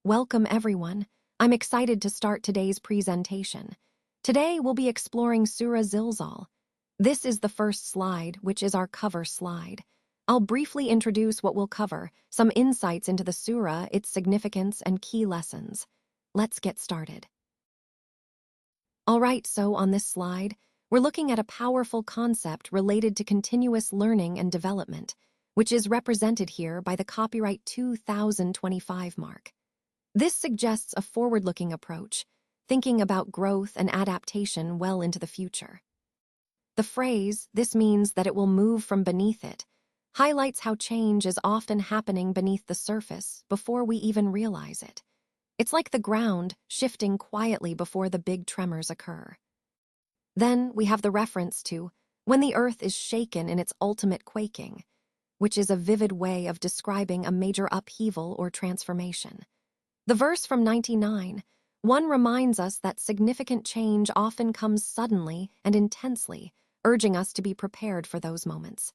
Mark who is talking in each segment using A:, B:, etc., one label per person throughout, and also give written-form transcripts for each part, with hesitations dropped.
A: Welcome everyone. I'm excited to start today's presentation. Today we'll be exploring Surah Zilzalah. This is the first slide, which is our cover slide. I'll briefly introduce what we'll cover, some insights into the surah, its significance, and key lessons. Let's get started. Alright, so on this slide, we're looking at a powerful concept related to continuous learning and development, which is represented here by the copyright 2025 mark. This suggests a forward-looking approach, thinking about growth and adaptation well into the future. The phrase, "this means that it will move from beneath it," highlights how change is often happening beneath the surface before we even realize it. It's like the ground shifting quietly before the big tremors occur. Then we have the reference to "when the earth is shaken in its ultimate quaking," which is a vivid way of describing a major upheaval or transformation. The verse from 99:1 reminds us that significant change often comes suddenly and intensely, urging us to be prepared for those moments.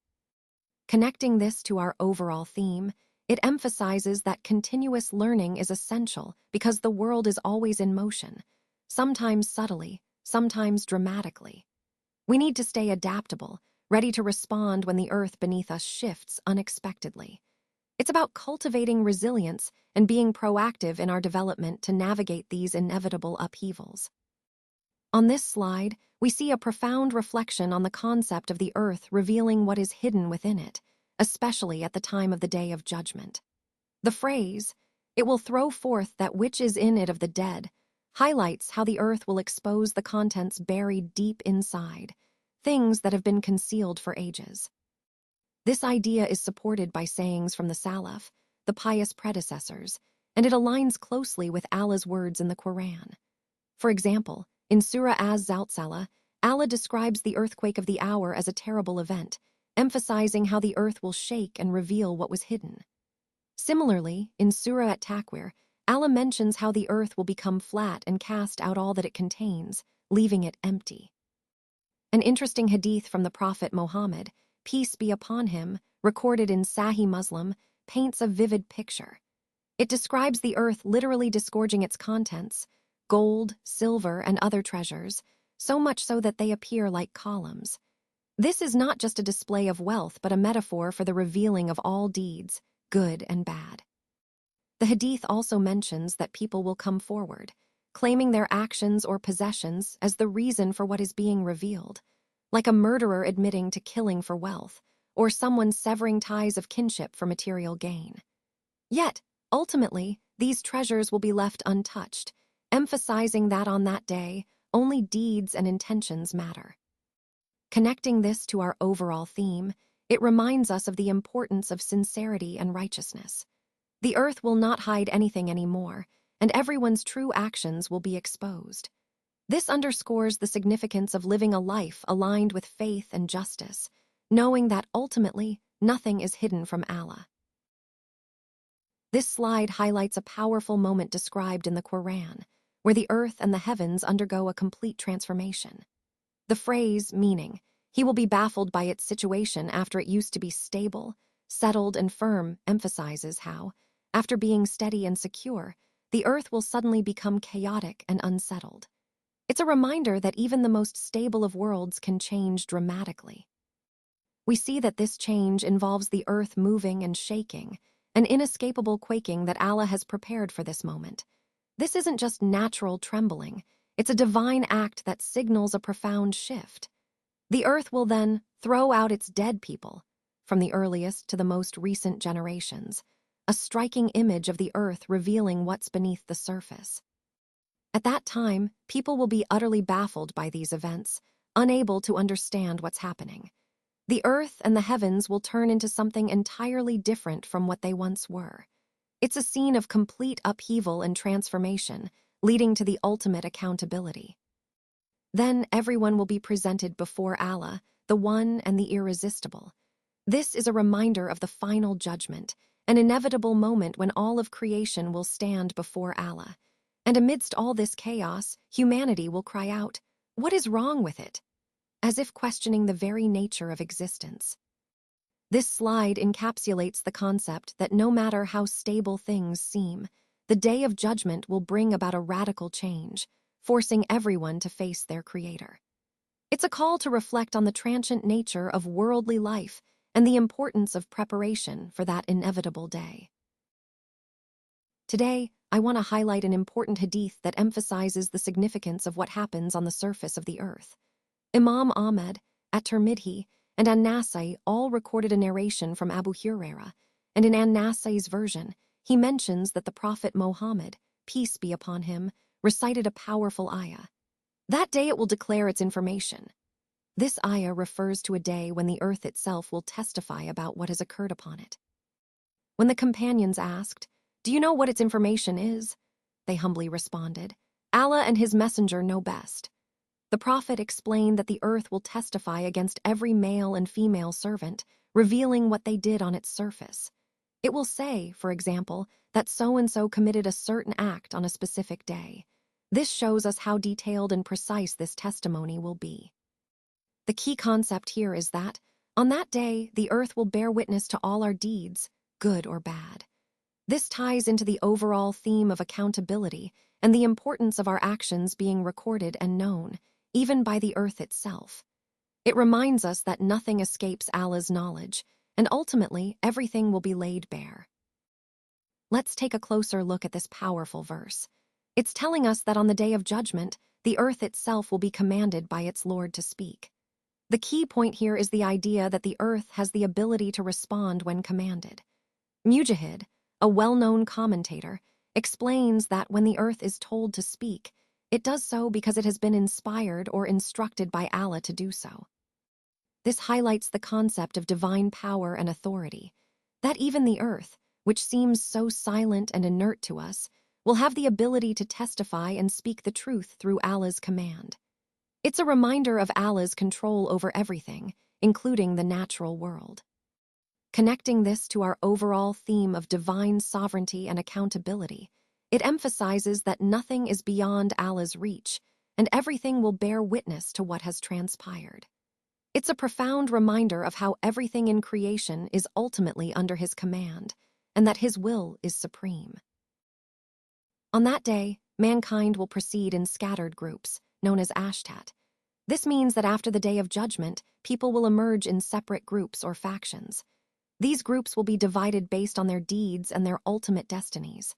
A: Connecting this to our overall theme, it emphasizes that continuous learning is essential because the world is always in motion, sometimes subtly, sometimes dramatically. We need to stay adaptable, ready to respond when the earth beneath us shifts unexpectedly. It's about cultivating resilience and being proactive in our development to navigate these inevitable upheavals. On this slide, we see a profound reflection on the concept of the earth revealing what is hidden within it, especially at the time of the Day of Judgment. The phrase, "it will throw forth that which is in it of the dead," highlights how the earth will expose the contents buried deep inside, things that have been concealed for ages. This idea is supported by sayings from the Salaf, the pious predecessors, and it aligns closely with Allah's words in the Quran. For example, in Surah Zilzalah, Allah describes the earthquake of the hour as a terrible event, emphasizing how the earth will shake and reveal what was hidden. Similarly, in Surah At-Takwir, Allah mentions how the earth will become flat and cast out all that it contains, leaving it empty. An interesting hadith from the Prophet Muhammad, peace be upon him, recorded in Sahih Muslim, paints a vivid picture. It describes the earth literally disgorging its contents, gold, silver, and other treasures, so much so that they appear like columns. This is not just a display of wealth, but a metaphor for the revealing of all deeds, good and bad. The hadith also mentions that people will come forward, claiming their actions or possessions as the reason for what is being revealed, like a murderer admitting to killing for wealth, or someone severing ties of kinship for material gain. Yet, ultimately, these treasures will be left untouched, emphasizing that on that day, only deeds and intentions matter. Connecting this to our overall theme, it reminds us of the importance of sincerity and righteousness. The earth will not hide anything anymore, and everyone's true actions will be exposed. This underscores the significance of living a life aligned with faith and justice, knowing that ultimately nothing is hidden from Allah. This slide highlights a powerful moment described in the Quran, where the earth and the heavens undergo a complete transformation. The phrase, meaning, "he will be baffled by its situation after it used to be stable, settled, and firm," emphasizes how, after being steady and secure, the earth will suddenly become chaotic and unsettled. It's a reminder that even the most stable of worlds can change dramatically. We see that this change involves the earth moving and shaking, an inescapable quaking that Allah has prepared for this moment. This isn't just natural trembling, it's a divine act that signals a profound shift. The earth will then throw out its dead people, from the earliest to the most recent generations, a striking image of the earth revealing what's beneath the surface. At that time, people will be utterly baffled by these events, unable to understand what's happening. The earth and the heavens will turn into something entirely different from what they once were. It's a scene of complete upheaval and transformation, leading to the ultimate accountability. Then everyone will be presented before Allah, the One and the Irresistible. This is a reminder of the final judgment, an inevitable moment when all of creation will stand before Allah. And amidst all this chaos, humanity will cry out, "What is wrong with it?" as if questioning the very nature of existence. This slide encapsulates the concept that no matter how stable things seem, the Day of Judgment will bring about a radical change, forcing everyone to face their Creator. It's a call to reflect on the transient nature of worldly life and the importance of preparation for that inevitable day. Today, I want to highlight an important hadith that emphasizes the significance of what happens on the surface of the earth. Imam Ahmed, at-Tirmidhi, and An-Nasai all recorded a narration from Abu Hurairah, and in An-Nasai's version, he mentions that the Prophet Muhammad, peace be upon him, recited a powerful ayah. That day it will declare its information. This ayah refers to a day when the earth itself will testify about what has occurred upon it. When the companions asked, "Do you know what its information is?" they humbly responded, "Allah and His Messenger know best." The Prophet explained that the earth will testify against every male and female servant, revealing what they did on its surface. It will say, for example, that so-and-so committed a certain act on a specific day. This shows us how detailed and precise this testimony will be. The key concept here is that, on that day, the earth will bear witness to all our deeds, good or bad. This ties into the overall theme of accountability and the importance of our actions being recorded and known, even by the earth itself. It reminds us that nothing escapes Allah's knowledge, and ultimately, everything will be laid bare. Let's take a closer look at this powerful verse. It's telling us that on the Day of Judgment, the earth itself will be commanded by its Lord to speak. The key point here is the idea that the earth has the ability to respond when commanded. Mujahid, a well-known commentator, explains that when the earth is told to speak, it does so because it has been inspired or instructed by Allah to do so. This highlights the concept of divine power and authority, that even the earth, which seems so silent and inert to us, will have the ability to testify and speak the truth through Allah's command. It's a reminder of Allah's control over everything, including the natural world. Connecting this to our overall theme of divine sovereignty and accountability, it emphasizes that nothing is beyond Allah's reach, and everything will bear witness to what has transpired. It's a profound reminder of how everything in creation is ultimately under His command, and that His will is supreme. On that day, mankind will proceed in scattered groups, known as ashtat. This means that after the Day of Judgment, people will emerge in separate groups or factions. These groups will be divided based on their deeds and their ultimate destinies.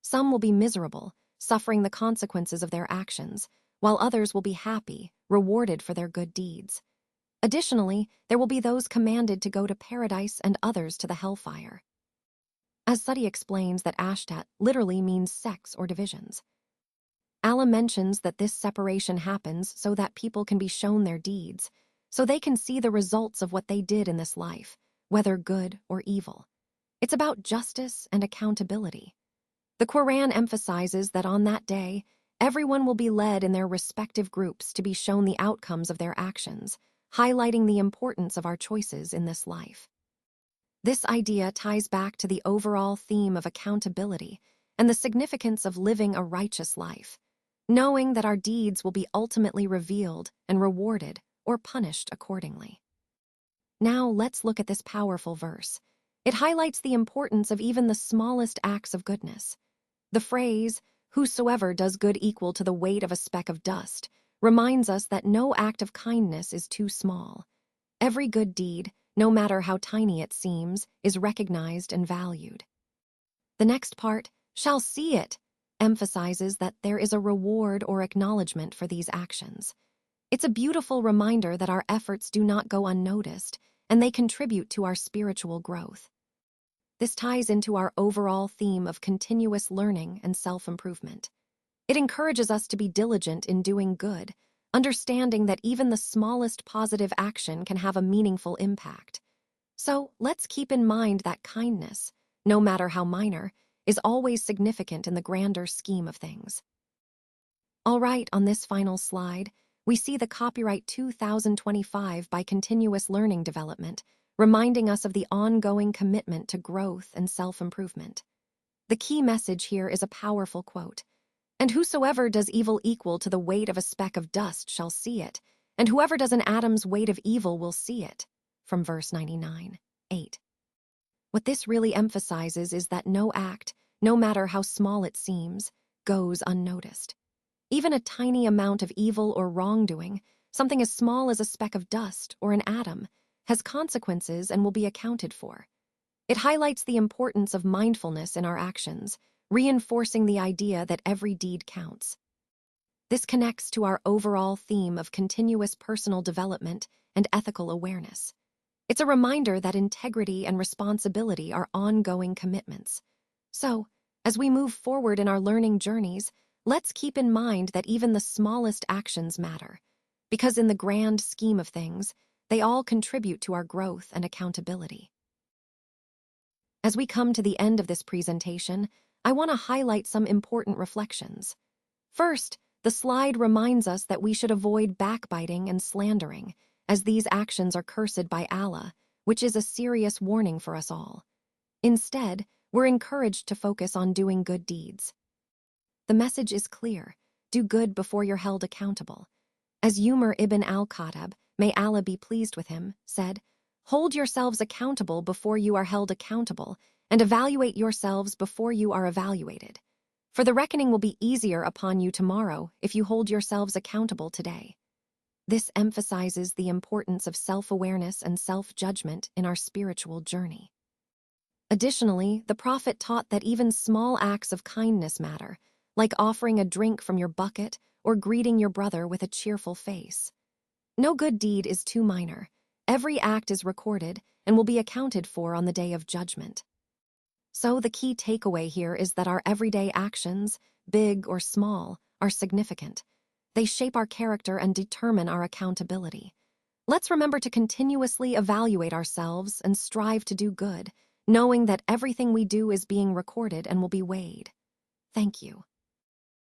A: Some will be miserable, suffering the consequences of their actions, while others will be happy, rewarded for their good deeds. Additionally, there will be those commanded to go to paradise and others to the hellfire. As Sadi explains that ashtat literally means sex or divisions. Allah mentions that this separation happens so that people can be shown their deeds, so they can see the results of what they did in this life, whether good or evil. It's about justice and accountability. The Quran emphasizes that on that day, everyone will be led in their respective groups to be shown the outcomes of their actions, highlighting the importance of our choices in this life. This idea ties back to the overall theme of accountability and the significance of living a righteous life, knowing that our deeds will be ultimately revealed and rewarded or punished accordingly. Now let's look at this powerful verse. It highlights the importance of even the smallest acts of goodness. The phrase, "Whosoever does good equal to the weight of a speck of dust," reminds us that no act of kindness is too small. Every good deed, no matter how tiny it seems, is recognized and valued. The next part, "shall see it," emphasizes that there is a reward or acknowledgement for these actions. It's a beautiful reminder that our efforts do not go unnoticed, and they contribute to our spiritual growth. This ties into our overall theme of continuous learning and self-improvement. It encourages us to be diligent in doing good, understanding that even the smallest positive action can have a meaningful impact. So let's keep in mind that kindness, no matter how minor, is always significant in the grander scheme of things. All right, on this final slide, we see the copyright 2025 by Continuous Learning Development, reminding us of the ongoing commitment to growth and self-improvement. The key message here is a powerful quote. "And whosoever does evil equal to the weight of a speck of dust shall see it, and whoever does an atom's weight of evil will see it," from verse 99:8. What this really emphasizes is that no act, no matter how small it seems, goes unnoticed. Even a tiny amount of evil or wrongdoing, something as small as a speck of dust or an atom, has consequences and will be accounted for. It highlights the importance of mindfulness in our actions, reinforcing the idea that every deed counts. This connects to our overall theme of continuous personal development and ethical awareness. It's a reminder that integrity and responsibility are ongoing commitments. So, as we move forward in our learning journeys, let's keep in mind that even the smallest actions matter, because in the grand scheme of things, they all contribute to our growth and accountability. As we come to the end of this presentation, I want to highlight some important reflections. First, the slide reminds us that we should avoid backbiting and slandering, as these actions are cursed by Allah, which is a serious warning for us all. Instead, we're encouraged to focus on doing good deeds. The message is clear: do good before you're held accountable. As Umar ibn al-Khattab, may Allah be pleased with him, said, "Hold yourselves accountable before you are held accountable, and evaluate yourselves before you are evaluated. For the reckoning will be easier upon you tomorrow if you hold yourselves accountable today." This emphasizes the importance of self-awareness and self-judgment in our spiritual journey. Additionally, the Prophet taught that even small acts of kindness matter, like offering a drink from your bucket or greeting your brother with a cheerful face. No good deed is too minor. Every act is recorded and will be accounted for on the day of judgment. So the key takeaway here is that our everyday actions, big or small, are significant. They shape our character and determine our accountability. Let's remember to continuously evaluate ourselves and strive to do good, knowing that everything we do is being recorded and will be weighed. Thank you.